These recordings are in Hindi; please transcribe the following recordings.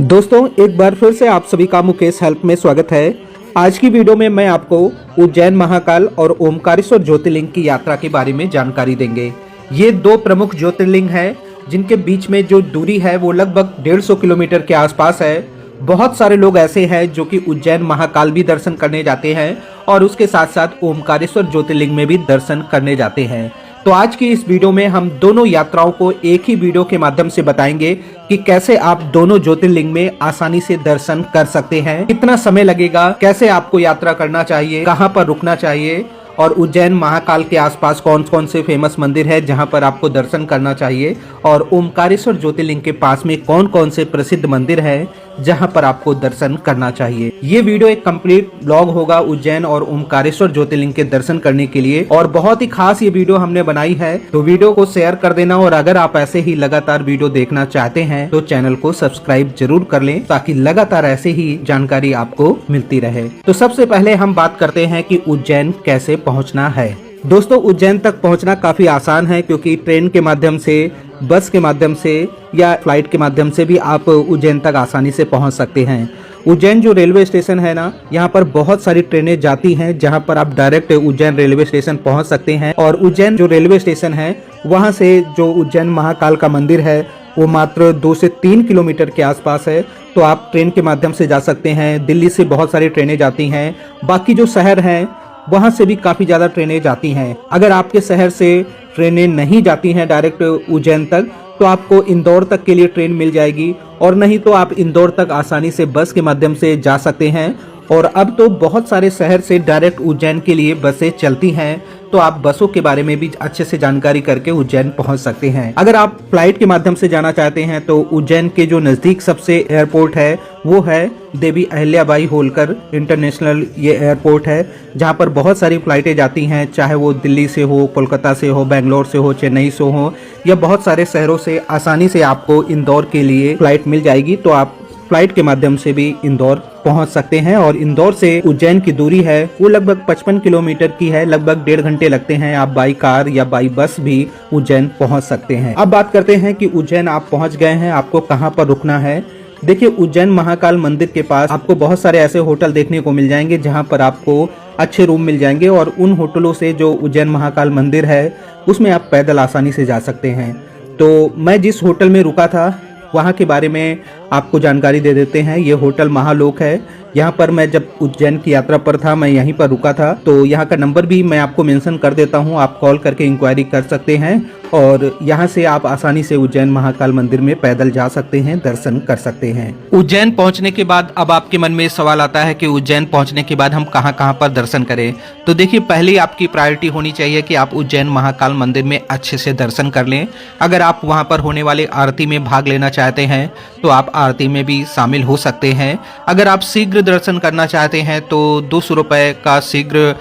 दोस्तों एक बार फिर से आप सभी का मुकेश हेल्प में स्वागत है। आज की वीडियो में मैं आपको उज्जैन महाकाल और ओमकारेश्वर ज्योतिर्लिंग की यात्रा के बारे में जानकारी देंगे। ये दो प्रमुख ज्योतिर्लिंग हैं जिनके बीच में जो दूरी है वो लगभग 150 किलोमीटर के आसपास है। बहुत सारे लोग ऐसे हैं जो कि उज्जैन महाकाल भी दर्शन करने जाते हैं और उसके साथ साथ ओमकारेश्वर ज्योतिर्लिंग में भी दर्शन करने जाते हैं। तो आज की इस वीडियो में हम दोनों यात्राओं को एक ही वीडियो के माध्यम से बताएंगे कि कैसे आप दोनों ज्योतिर्लिंग में आसानी से दर्शन कर सकते हैं, कितना समय लगेगा, कैसे आपको यात्रा करना चाहिए, कहां पर रुकना चाहिए और उज्जैन महाकाल के आसपास कौन कौन से फेमस मंदिर है जहां पर आपको दर्शन करना चाहिए और ओमकारेश्वर ज्योतिर्लिंग के पास में कौन कौन से प्रसिद्ध मंदिर है जहां पर आपको दर्शन करना चाहिए। ये वीडियो एक कंप्लीट ब्लॉग होगा उज्जैन और ओमकारेश्वर ज्योतिर्लिंग के दर्शन करने के लिए और बहुत ही खास ये वीडियो हमने बनाई है, तो वीडियो को शेयर कर देना और अगर आप ऐसे ही लगातार वीडियो देखना चाहते हैं तो चैनल को सब्सक्राइब जरूर कर लें ताकि लगातार ऐसे ही जानकारी आपको मिलती रहे। तो सबसे पहले हम बात करते हैं कि उज्जैन कैसे पहुंचना है। दोस्तों उज्जैन तक पहुंचना काफी आसान है क्योंकि ट्रेन के माध्यम से, बस के माध्यम से या फ्लाइट के माध्यम से भी आप उज्जैन तक आसानी से पहुंच सकते हैं। उज्जैन जो रेलवे स्टेशन है ना, यहाँ पर बहुत सारी ट्रेनें जाती हैं जहाँ पर आप डायरेक्ट उज्जैन रेलवे स्टेशन पहुंच सकते हैं और उज्जैन जो रेलवे स्टेशन है वहाँ से जो उज्जैन महाकाल का मंदिर है वो मात्र 2 से 3 किलोमीटर के आसपास है। तो आप ट्रेन के माध्यम से जा सकते हैं। दिल्ली से बहुत सारी ट्रेनें जाती हैं, बाकी जो शहर हैं वहां से भी काफी ज्यादा ट्रेनें जाती हैं। अगर आपके शहर से ट्रेनें नहीं जाती हैं डायरेक्ट उज्जैन तक तो आपको इंदौर तक के लिए ट्रेन मिल जाएगी और नहीं तो आप इंदौर तक आसानी से बस के माध्यम से जा सकते हैं। और अब तो बहुत सारे शहर से डायरेक्ट उज्जैन के लिए बसें चलती हैं, तो आप बसों के बारे में भी अच्छे से जानकारी करके उज्जैन पहुंच सकते हैं। अगर आप फ्लाइट के माध्यम से जाना चाहते हैं तो उज्जैन के जो नजदीक सबसे एयरपोर्ट है वो है देवी अहिल्याबाई होलकर इंटरनेशनल ये एयरपोर्ट है, जहां पर बहुत सारी फ्लाइटें जाती हैं, चाहे वो दिल्ली से हो, कोलकाता से हो, बेंगलोर से हो, चेन्नई से हो या बहुत सारे शहरों से आसानी से आपको इंदौर के लिए फ्लाइट मिल जाएगी। तो आप फ्लाइट के माध्यम से भी इंदौर पहुंच सकते हैं और इंदौर से उज्जैन की दूरी है वो लगभग 55 किलोमीटर की है, लगभग 1.5 घंटे लगते हैं। आप बाई कार या बाई बस भी उज्जैन पहुंच सकते हैं। अब बात करते हैं कि उज्जैन आप पहुंच गए हैं, आपको कहां पर रुकना है। देखिए उज्जैन महाकाल मंदिर के पास आपको बहुत सारे ऐसे होटल देखने को मिल जाएंगे जहां पर आपको अच्छे रूम मिल जाएंगे और उन होटलों से जो उज्जैन महाकाल मंदिर है उसमें आप पैदल आसानी से जा सकते हैं। तो मैं जिस होटल में रुका था वहाँ के बारे में आपको जानकारी दे देते हैं। ये होटल महालोक है। यहाँ पर मैं जब उज्जैन की यात्रा पर था मैं यहीं पर रुका था, तो यहाँ का नंबर भी मैं आपको मेंशन कर देता हूँ, आप कॉल करके इंक्वायरी कर सकते हैं और यहाँ से आप आसानी से उज्जैन महाकाल मंदिर में पैदल जा सकते हैं, दर्शन कर सकते हैं। उज्जैन पहुँचने के बाद अब आपके मन में सवाल आता है कि उज्जैन पहुँचने के बाद हम कहाँ कहाँ पर दर्शन करें। तो देखिए पहले आपकी प्रायोरिटी होनी चाहिए कि आप उज्जैन महाकाल मंदिर में अच्छे से दर्शन कर लें। अगर आप वहाँ पर होने वाले आरती में भाग लेना चाहते हैं तो आप आरती में भी शामिल हो सकते हैं। अगर आप शीघ्र दर्शन करना चाहते हैं तो 200 रुपये का शीघ्र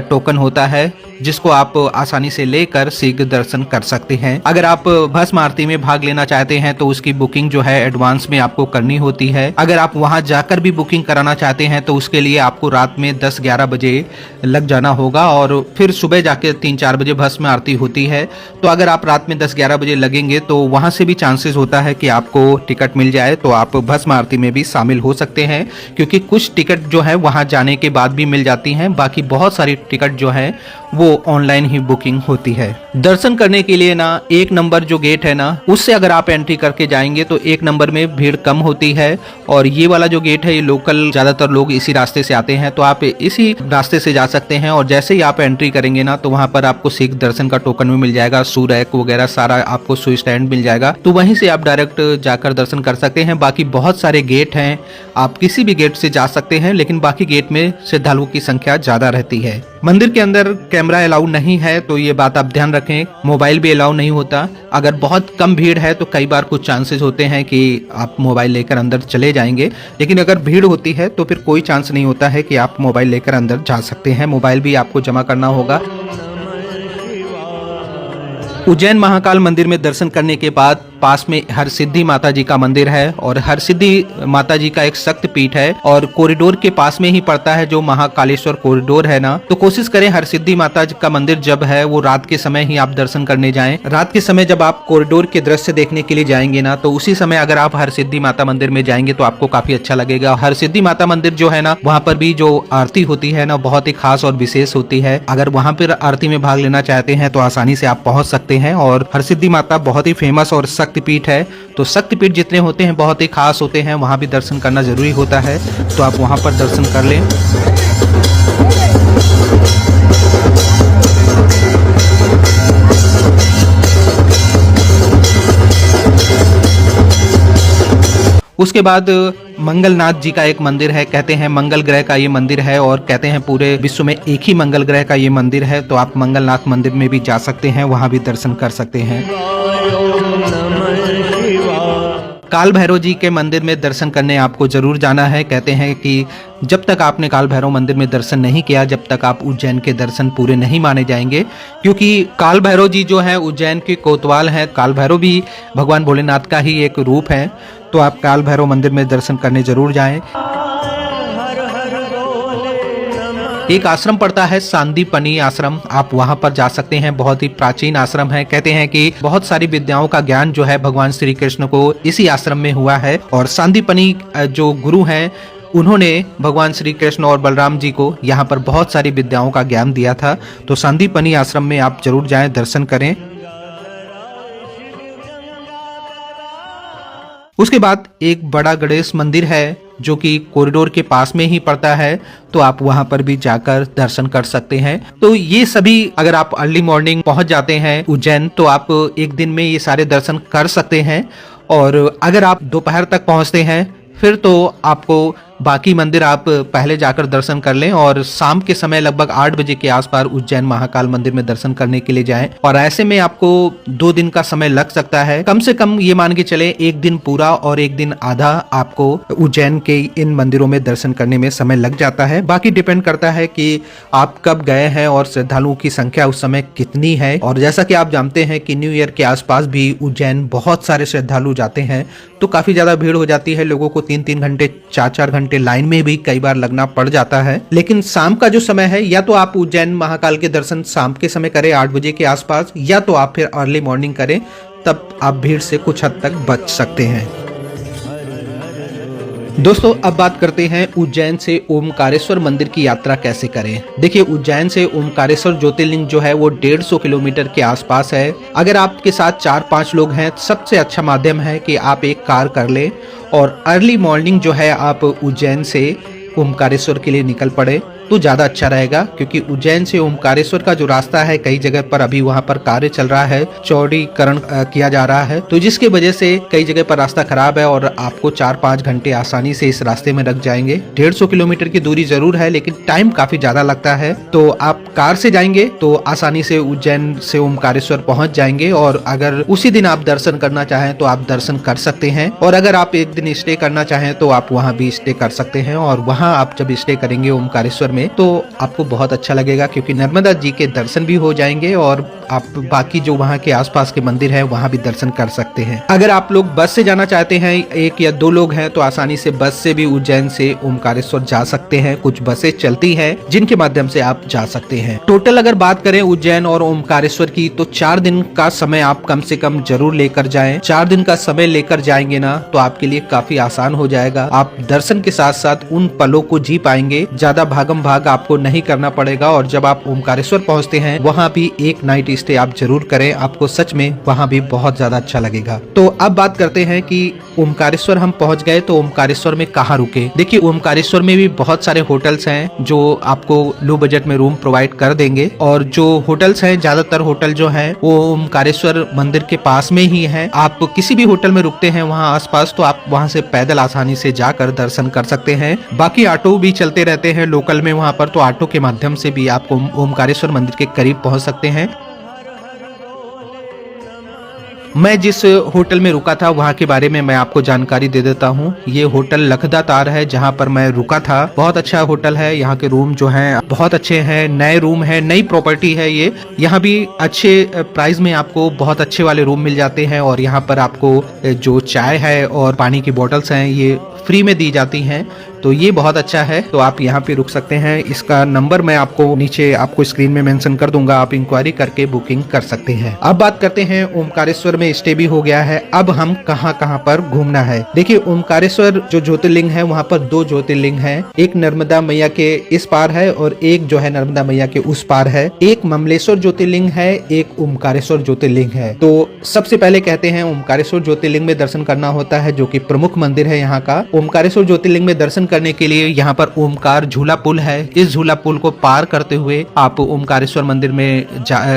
टोकन होता है जिसको आप आसानी से लेकर शीघ्र दर्शन कर सकते हैं। अगर आप भस्म आरती में भाग लेना चाहते हैं तो उसकी बुकिंग जो है एडवांस में आपको करनी होती है। अगर आप वहां जाकर भी बुकिंग कराना चाहते हैं तो उसके लिए आपको रात में 10-11 बजे लग जाना होगा और फिर सुबह जाके 3-4 बजे भस्म आरती होती है। तो अगर आप रात में 10-11 बजे लगेंगे तो वहां से भी चांसेस होता है कि आपको टिकट मिल जाए, तो आप भस्म आरती में भी शामिल हो सकते हैं क्योंकि कुछ टिकट जो है वहां जाने के बाद भी मिल जाती हैं, बाकी बहुत सारी टिकट जो है वो ऑनलाइन ही बुकिंग होती है। दर्शन करने के लिए ना 1 नंबर जो गेट है ना उससे अगर आप एंट्री करके जाएंगे तो 1 नंबर में भीड़ कम होती है और ये वाला जो गेट है ये लोकल ज्यादातर लोग इसी रास्ते से आते हैं, तो आप इसी रास्ते से जा सकते हैं और जैसे ही आप एंट्री करेंगे ना तो वहां पर आपको शीघ्र दर्शन का टोकन भी मिल जाएगा, शू रैक वगैरह सारा आपको शू स्टैंड मिल जाएगा, तो वहीं से आप डायरेक्ट जाकर दर्शन कर सकते हैं। बाकी बहुत सारे गेट हैं, आप किसी भी गेट से जा सकते हैं, लेकिन बाकी गेट में श्रद्धालुओं की संख्या ज्यादा रहती है। मंदिर के अंदर कैमरा अलाउ नहीं है तो ये बात आप ध्यान रखें। मोबाइल भी अलाउ नहीं होता। अगर बहुत कम भीड़ है तो कई बार कुछ चांसेस होते हैं कि आप मोबाइल लेकर अंदर चले जाएंगे, लेकिन अगर भीड़ होती है तो फिर कोई चांस नहीं होता है कि आप मोबाइल लेकर अंदर जा सकते हैं। मोबाइल भी आपको जमा करना होगा। उज्जैन महाकाल मंदिर में दर्शन करने के बाद पास में हरसिद्धि माता जी का मंदिर है और हरसिद्धि माता जी का एक शक्ति पीठ है और कॉरिडोर के पास में ही पड़ता है जो महाकालेश्वर कॉरिडोर है ना। तो कोशिश करें हरसिद्धि माता जी का मंदिर जब है वो रात के समय ही आप दर्शन करने जाएं। रात के समय जब आप कॉरिडोर के दृश्य देखने के लिए जाएंगे ना, तो उसी समय अगर आप हरसिद्धि माता मंदिर में जाएंगे तो आपको काफी अच्छा लगेगा। हरसिद्धि माता मंदिर जो है ना, वहाँ पर भी जो आरती होती है ना, बहुत ही खास और विशेष होती है। अगर वहाँ पर आरती में भाग लेना चाहते हैं तो आसानी से आप पहुंच सकते हैं। और हरसिद्धि माता बहुत ही फेमस और शक्तिपीठ है, तो शक्तिपीठ जितने होते हैं बहुत ही खास होते हैं, वहां भी दर्शन करना जरूरी होता है, तो आप वहां पर दर्शन कर लें। उसके बाद मंगलनाथ जी का एक मंदिर है, कहते हैं मंगल ग्रह का ये मंदिर है और कहते हैं पूरे विश्व में एक ही मंगल ग्रह का ये मंदिर है। तो आप मंगलनाथ मंदिर में भी जा सकते हैं, वहां भी दर्शन कर सकते हैं। काल भैरव जी के मंदिर में दर्शन करने आपको जरूर जाना है। कहते हैं कि जब तक आपने काल भैरव मंदिर में दर्शन नहीं किया, जब तक आप उज्जैन के दर्शन पूरे नहीं माने जाएंगे, क्योंकि काल भैरव जी जो है उज्जैन के कोतवाल हैं। काल भैरव भी भगवान भोलेनाथ का ही एक रूप है, तो आप काल भैरव मंदिर में दर्शन करने जरूर जाएं। एक आश्रम पड़ता है सांदीपनी आश्रम, आप वहां पर जा सकते हैं। बहुत ही प्राचीन आश्रम है। कहते हैं कि बहुत सारी विद्याओं का ज्ञान जो है भगवान श्री कृष्ण को इसी आश्रम में हुआ है। और सांदीपनी जो गुरु हैं उन्होंने भगवान श्री कृष्ण और बलराम जी को यहाँ पर बहुत सारी विद्याओं का ज्ञान दिया था। तो सांदीपनी आश्रम में आप जरूर जाएं, दर्शन करें। उसके बाद एक बड़ा गणेश मंदिर है जो कि कॉरिडोर के पास में ही पड़ता है, तो आप वहां पर भी जाकर दर्शन कर सकते हैं। तो ये सभी अगर आप अर्ली मॉर्निंग पहुंच जाते हैं उज्जैन, तो आप एक दिन में ये सारे दर्शन कर सकते हैं। और अगर आप दोपहर तक पहुंचते हैं फिर तो आपको बाकी मंदिर आप पहले जाकर दर्शन कर लें और शाम के समय लगभग 8 बजे के आसपास उज्जैन महाकाल मंदिर में दर्शन करने के लिए जाएं। और ऐसे में आपको 2 दिन का समय लग सकता है, कम से कम ये मान के चले 1 दिन पूरा और 1 दिन आधा आपको उज्जैन के इन मंदिरों में दर्शन करने में समय लग जाता है। बाकी डिपेंड करता है कि आप कब गए हैं और श्रद्धालुओं की संख्या उस समय कितनी है। और जैसा कि आप जानते हैं कि न्यू ईयर के आसपास भी उज्जैन बहुत सारे श्रद्धालु जाते हैं, तो काफी ज्यादा भीड़ हो जाती है। लोगों को 3-3 घंटे 4-4 घंटे लाइन में भी कई बार लगना पड़ जाता है। लेकिन शाम का जो समय है, या तो आप उज्जैन महाकाल के दर्शन शाम के समय करें 8 बजे के आसपास, या तो आप फिर अर्ली मॉर्निंग करें, तब आप भीड़ से कुछ हद तक बच सकते हैं। दोस्तों अब बात करते हैं उज्जैन से ओमकारेश्वर मंदिर की यात्रा कैसे करें। देखिए उज्जैन से ओमकारेश्वर ज्योतिर्लिंग जो है वो 150 किलोमीटर के आसपास है। अगर आपके साथ 4-5 लोग हैं, सबसे अच्छा माध्यम है कि आप एक कार कर लें और अर्ली मॉर्निंग जो है आप उज्जैन से ओमकारेश्वर के लिए निकल पड़े तो ज्यादा अच्छा रहेगा। क्योंकि उज्जैन से ओमकारेश्वर का जो रास्ता है, कई जगह पर अभी वहां पर कार्य चल रहा है, चौड़ीकरण किया जा रहा है, तो जिसकी वजह से कई जगह पर रास्ता खराब है और आपको 4-5 घंटे आसानी से इस रास्ते में लग जाएंगे। 150 किलोमीटर की दूरी जरूर है लेकिन टाइम काफी ज्यादा लगता है। तो आप कार से जाएंगे तो आसानी से उज्जैन से ओमकारेश्वर पहुंच जाएंगे और अगर उसी दिन आप दर्शन करना चाहें तो आप दर्शन कर सकते हैं। और अगर आप एक दिन स्टे करना चाहें तो आप वहां भी स्टे कर सकते हैं। और वहां आप जब स्टे करेंगे ओमकारेश्वर में तो आपको बहुत अच्छा लगेगा, क्योंकि नर्मदा जी के दर्शन भी हो जाएंगे और आप बाकी जो वहाँ के आसपास के मंदिर हैं वहाँ भी दर्शन कर सकते हैं। अगर आप लोग बस से जाना चाहते हैं, 1 या 2 लोग हैं, तो आसानी से बस से भी उज्जैन से ओमकारेश्वर जा सकते हैं। कुछ बसें चलती हैं जिनके माध्यम से आप जा सकते हैं। टोटल अगर बात करें उज्जैन और ओमकारेश्वर की, तो 4 दिन का समय आप कम से कम जरूर लेकर जाएं। 4 दिन का समय लेकर जाएंगे ना तो आपके लिए काफी आसान हो जाएगा। आप दर्शन के साथ साथ उन पलों को जी पाएंगे, ज्यादा भागम भाग आपको नहीं करना पड़ेगा। और जब आप ओमकारेश्वर पहुंचते हैं वहां भी एक नाइट स्टे आप जरूर करें, आपको सच में वहां भी बहुत ज्यादा अच्छा लगेगा। तो अब बात करते हैं कि ओमकारेश्वर हम पहुंच गए तो ओमकारेश्वर में कहाँ रुके। देखिए ओमकारेश्वर में भी बहुत सारे होटल्स हैं जो आपको लो बजट में रूम प्रोवाइड कर देंगे। और जो होटल्स हैं, ज्यादातर होटल जो है वो ओमकारेश्वर मंदिर के पास में ही है। आप किसी भी होटल में रुकते हैं वहाँ आसपास, तो आप वहाँ से पैदल आसानी से जाकर दर्शन कर सकते हैं। बाकी ऑटो भी चलते रहते हैं लोकल में वहाँ पर, तो ऑटो के माध्यम से भी आप ओमकारेश्वर मंदिर के करीब पहुँच सकते हैं। मैं जिस होटल में रुका था वहाँ के बारे में मैं आपको जानकारी दे देता हूँ। ये होटल लखदा तार है जहाँ पर मैं रुका था। बहुत अच्छा होटल है। यहाँ के रूम जो हैं बहुत अच्छे हैं, नए रूम है, नई प्रॉपर्टी है ये। यहाँ भी अच्छे प्राइस में आपको बहुत अच्छे वाले रूम मिल जाते हैं और यहाँ पर आपको जो चाय है और पानी की बोतल्स हैं ये फ्री में दी जाती हैं, तो ये बहुत अच्छा है। तो आप यहाँ पे रुक सकते हैं। इसका नंबर मैं आपको नीचे आपको स्क्रीन में मेंशन कर दूंगा, आप इंक्वायरी करके बुकिंग कर सकते हैं। अब बात करते हैं, ओमकारेश्वर में स्टे भी हो गया है, अब हम कहाँ कहाँ पर घूमना है। देखिए ओमकारेश्वर जो ज्योतिर्लिंग है वहाँ पर 2 ज्योतिर्लिंग है, एक नर्मदा मैया के इस पार है और एक जो है नर्मदा मैया के उस पार है। एक ममलेश्वर ज्योतिर्लिंग है, एक ओमकारेश्वर ज्योतिर्लिंग है। तो सबसे पहले कहते हैं ओमकारेश्वर ज्योतिर्लिंग में दर्शन करना होता है, जो कि प्रमुख मंदिर है यहाँ का। ओमकारेश्वर ज्योतिर्लिंग में दर्शन करने के लिए यहाँ पर ओमकार झूला पुल है। इस झूला पुल को पार करते हुए आप ओमकारेश्वर मंदिर में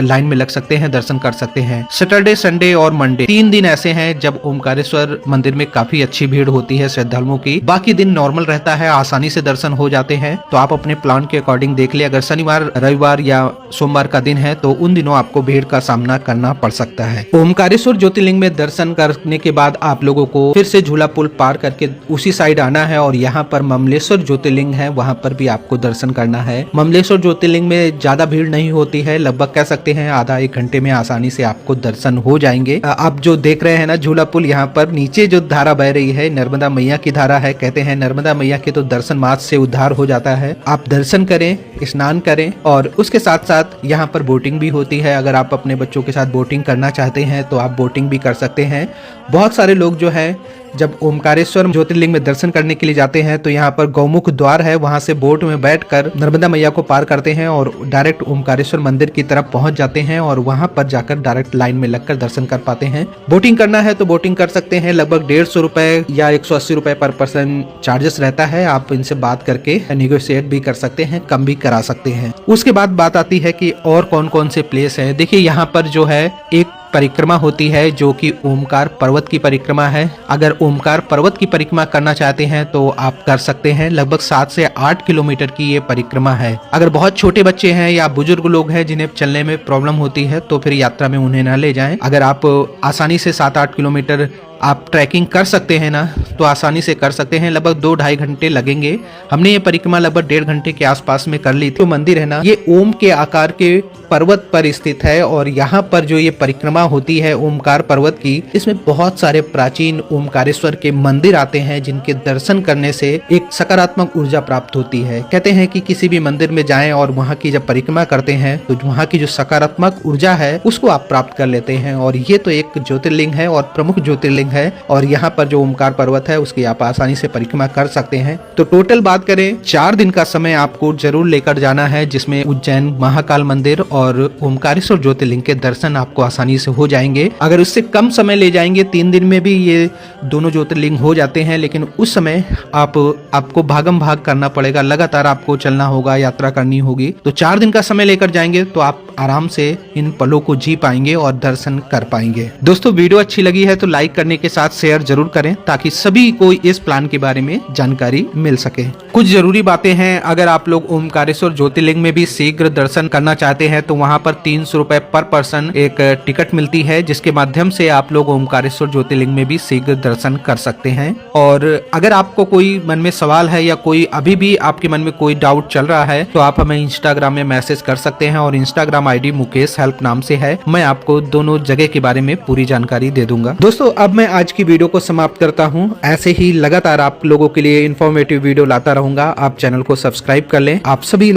लाइन में लग सकते हैं, दर्शन कर सकते हैं। सैटरडे, संडे और मंडे 3 दिन ऐसे हैं जब ओमकारेश्वर मंदिर में काफी अच्छी भीड़ होती है श्रद्धालुओं की। बाकी दिन नॉर्मल रहता है, आसानी से दर्शन हो जाते हैं। तो आप अपने प्लान के अकॉर्डिंग देख ले। अगर शनिवार, रविवार या सोमवार का दिन है तो उन दिनों आपको भीड़ का सामना करना पड़ सकता है। ओमकारेश्वर ज्योतिर्लिंग में दर्शन करने के बाद आप लोगों को फिर से झूला पुल पार करके उसी साइड आना है और यहाँ पर ममलेश्वर ज्योतिर्लिंग है, वहाँ पर भी आपको दर्शन करना है। ममलेश्वर ज्योतिर्लिंग में ज्यादा भीड़ नहीं होती है, लगभग कह सकते हैं आधा 1 घंटे में आसानी से आपको दर्शन हो जाएंगे। आप जो देख रहे हैं ना झूला पुल, यहाँ पर नीचे जो धारा बह रही है नर्मदा मैया की धारा है। कहते हैं नर्मदा मैया के तो दर्शन मात्र से उद्धार हो जाता है। आप दर्शन करें, स्नान करें और उसके साथ साथ यहाँ पर बोटिंग भी होती है। अगर आप अपने बच्चों के साथ बोटिंग करना चाहते हैं तो आप बोटिंग भी कर सकते हैं। बहुत सारे लोग जो है जब ओमकारेश्वर ज्योतिर्लिंग में दर्शन करने के लिए जाते हैं तो यहाँ पर गौमुख द्वार है, वहां से बोट में बैठकर नर्मदा मैया को पार करते हैं और डायरेक्ट ओमकारेश्वर मंदिर की तरफ पहुंच जाते हैं और वहां पर जाकर डायरेक्ट लाइन में लगकर दर्शन कर पाते हैं। बोटिंग करना है तो बोटिंग कर सकते हैं। लगभग 150 रुपए या 180 रुपए पर पर्सन चार्जेस रहता है। आप इनसे बात करके नेगोशिएट भी कर सकते हैं, कम भी करा सकते हैं। उसके बाद बात आती है कि और कौन कौन से प्लेस है। देखिए यहाँ पर जो है एक परिक्रमा होती है जो कि ओमकार पर्वत की परिक्रमा है। अगर ओमकार पर्वत की परिक्रमा करना चाहते हैं तो आप कर सकते हैं। लगभग 7 से 8 किलोमीटर की ये परिक्रमा है। अगर बहुत छोटे बच्चे हैं या बुजुर्ग लोग हैं जिन्हें चलने में प्रॉब्लम होती है तो फिर यात्रा में उन्हें ना ले जाएं। अगर आप आसानी से 7-8 किलोमीटर आप ट्रैकिंग कर सकते हैं ना तो आसानी से कर सकते हैं। लगभग 2-2.5 घंटे लगेंगे। हमने ये परिक्रमा लगभग 1.5 घंटे के आसपास में कर ली थी। तो मंदिर है ना ये ओम के आकार के पर्वत पर स्थित है और यहाँ पर जो ये परिक्रमा होती है ओमकार पर्वत की, इसमें बहुत सारे प्राचीन ओमकारेश्वर के मंदिर आते हैं जिनके दर्शन करने से एक सकारात्मक ऊर्जा प्राप्त होती है। कहते हैं कि किसी भी मंदिर में जाएं और वहाँ की जब परिक्रमा करते हैं तो वहाँ की जो सकारात्मक ऊर्जा है उसको आप प्राप्त कर लेते हैं। और ये तो एक ज्योतिर्लिंग है और प्रमुख ज्योतिर्लिंग है और यहाँ पर जो ओमकार पर्वत है उसकी आप आसानी से परिक्रमा कर सकते हैं। तो टोटल बात करें 4 दिन का समय आपको जरूर लेकर जाना है, जिसमें उज्जैन महाकाल मंदिर और ओमकारेश्वर ज्योतिर्लिंग के दर्शन आपको आसानी से हो जाएंगे। अगर उससे कम समय ले जाएंगे 3 दिन में भी ये दोनों ज्योतिर्लिंग हो जाते हैं, लेकिन उस समय आपको भागम भाग करना पड़ेगा, लगातार आपको चलना होगा, यात्रा करनी होगी। तो 4 दिन का समय लेकर जाएंगे तो आप आराम से इन पलों को जी पाएंगे और दर्शन कर पाएंगे। दोस्तों वीडियो अच्छी लगी है तो लाइक करने के साथ शेयर जरूर करें ताकि सभी को इस प्लान के बारे में जानकारी मिल सके। कुछ जरूरी बातें हैं, अगर आप लोग ओमकारेश्वर ज्योतिर्लिंग में भी शीघ्र दर्शन करना चाहते हैं तो वहां पर 300 रुपए पर पर्सन एक टिकट मिलती है, जिसके माध्यम से आप लोग ओमकारेश्वर ज्योतिर्लिंग में भी शीघ्र दर्शन कर सकते हैं। और अगर आपको कोई मन में सवाल है या कोई अभी भी आपके मन में कोई डाउट चल रहा है तो आप हमें इंस्टाग्राम में मैसेज कर सकते हैं और इंस्टाग्राम आईडी मुकेश हेल्प नाम से है। मैं आपको दोनों जगह के बारे में पूरी जानकारी दे दूंगा। दोस्तों अब मैं आज की वीडियो को समाप्त करता हूं। ऐसे ही लगातार आप लोगों के लिए इन्फॉर्मेटिव वीडियो लाता रहूंगा। आप चैनल को सब्सक्राइब कर लें। आप सभी